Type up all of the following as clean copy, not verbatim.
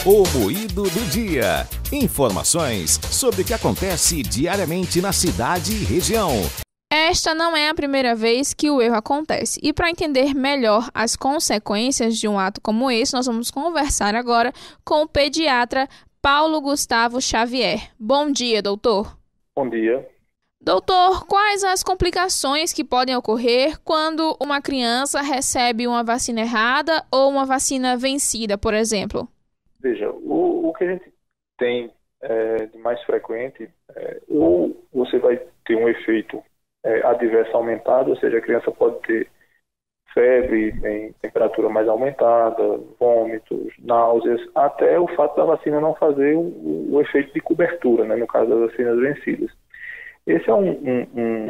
O Moído do Dia. Informações sobre o que acontece diariamente na cidade e região. Esta não é a primeira vez que o erro acontece. E para entender melhor as consequências de um ato como esse, nós vamos conversar agora com o pediatra Paulo Gustavo Xavier. Bom dia, doutor. Bom dia. Doutor, quais as complicações que podem ocorrer quando uma criança recebe uma vacina errada ou uma vacina vencida, por exemplo? Veja, o que a gente tem de mais frequente, ou você vai ter um efeito adverso aumentado, ou seja, a criança pode ter febre, temperatura mais aumentada, vômitos, náuseas, até o fato da vacina não fazer o efeito de cobertura, né, no caso das vacinas vencidas. Esse é um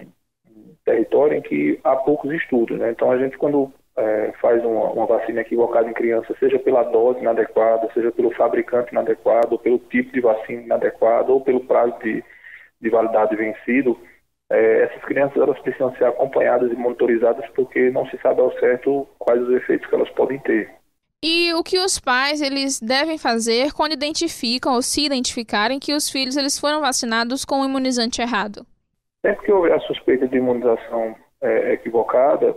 território em que há poucos estudos, né? Então a gente, quando faz uma vacina equivocada em criança, seja pela dose inadequada, seja pelo fabricante inadequado, ou pelo tipo de vacina inadequado, ou pelo prazo de validade vencido, essas crianças elas precisam ser acompanhadas e monitorizadas porque não se sabe ao certo quais os efeitos que elas podem ter. E o que os pais eles devem fazer quando identificam ou se identificarem que os filhos eles foram vacinados com o imunizante errado? Sempre que houver a suspeita de imunização equivocada,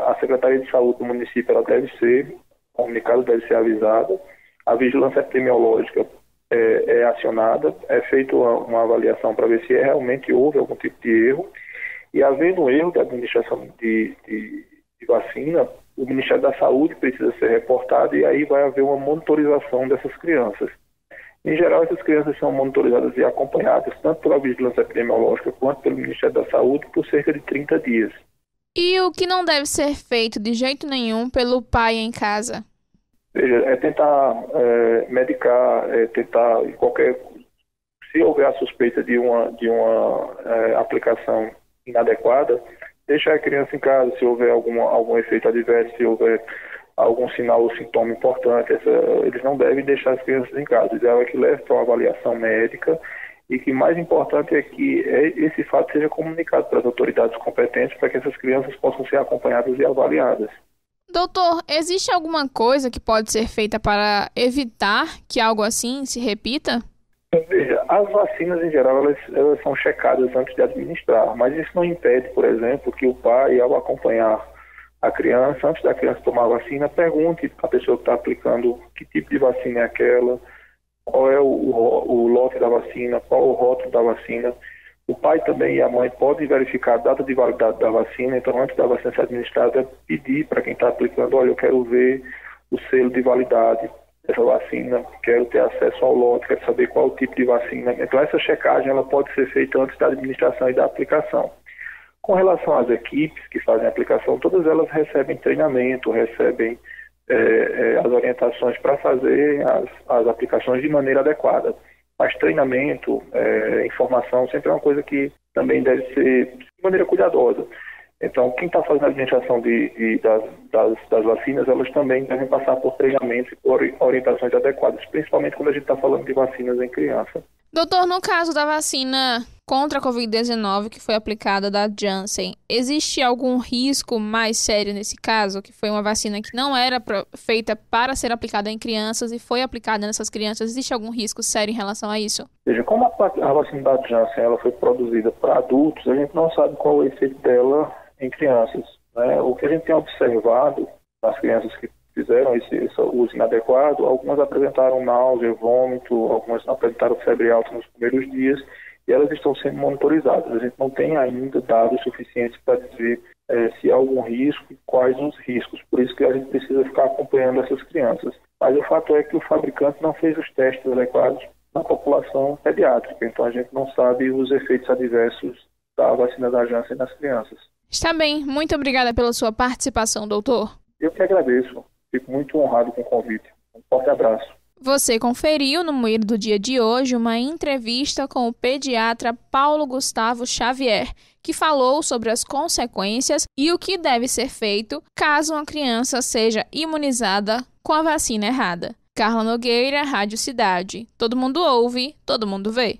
a Secretaria de Saúde do município ela deve ser comunicada, deve ser avisada, a vigilância epidemiológica é acionada, é feita uma avaliação para ver se realmente houve algum tipo de erro, e havendo erro da administração de vacina, o Ministério da Saúde precisa ser reportado e aí vai haver uma monitorização dessas crianças. Em geral, essas crianças são monitorizadas e acompanhadas tanto pela vigilância epidemiológica quanto pelo Ministério da Saúde por cerca de 30 dias. E o que não deve ser feito de jeito nenhum pelo pai em casa? Veja, é tentar medicar, tentar se houver a suspeita de uma aplicação inadequada, deixar a criança em casa. Se houver algum efeito adverso, se houver algum sinal ou sintoma importante, eles não devem deixar as crianças em casa. O ideal é que leve para uma avaliação médica e que mais importante é que esse fato seja comunicado para as autoridades competentes para que essas crianças possam ser acompanhadas e avaliadas. Doutor, existe alguma coisa que pode ser feita para evitar que algo assim se repita? Veja, as vacinas em geral elas são checadas antes de administrar, mas isso não impede, por exemplo, que o pai, ao acompanhar a criança, antes da criança tomar a vacina, pergunte à pessoa que está aplicando que tipo de vacina é aquela, qual é o lote da vacina, qual o rótulo da vacina. O pai também e a mãe podem verificar a data de validade da vacina, então antes da vacina ser administrada, pedir para quem está aplicando, olha, eu quero ver o selo de validade dessa vacina, quero ter acesso ao lote, quero saber qual o tipo de vacina. Então essa checagem ela pode ser feita antes da administração e da aplicação. Com relação às equipes que fazem a aplicação, todas elas recebem treinamento, recebem as orientações para fazer as aplicações de maneira adequada. Mas treinamento, informação, sempre é uma coisa que também deve ser de maneira cuidadosa. Então, quem está fazendo a administração das vacinas, elas também devem passar por treinamento e por orientações adequadas, principalmente quando a gente está falando de vacinas em criança. Doutor, no caso da vacina contra a Covid-19 que foi aplicada da Janssen, existe algum risco mais sério nesse caso? Que foi uma vacina que não era feita para ser aplicada em crianças e foi aplicada nessas crianças. Existe algum risco sério em relação a isso? Veja, como a vacina da Janssen ela foi produzida para adultos, a gente não sabe qual é o efeito dela em crianças, né? O que a gente tem observado nas crianças que fizeram esse uso inadequado, algumas apresentaram náusea, vômito, algumas apresentaram febre alta nos primeiros dias e elas estão sendo monitorizadas. A gente não tem ainda dados suficientes para dizer se há algum risco e quais os riscos. Por isso que a gente precisa ficar acompanhando essas crianças. Mas o fato é que o fabricante não fez os testes adequados na população pediátrica, então a gente não sabe os efeitos adversos da vacina da Janssen nas crianças. Está bem, muito obrigada pela sua participação, doutor. Eu que agradeço, fico muito honrado com o convite. Um forte abraço. Você conferiu no Moído do Dia de hoje uma entrevista com o pediatra Paulo Gustavo Xavier, que falou sobre as consequências e o que deve ser feito caso uma criança seja imunizada com a vacina errada. Carla Nogueira, Rádio Cidade. Todo mundo ouve, todo mundo vê.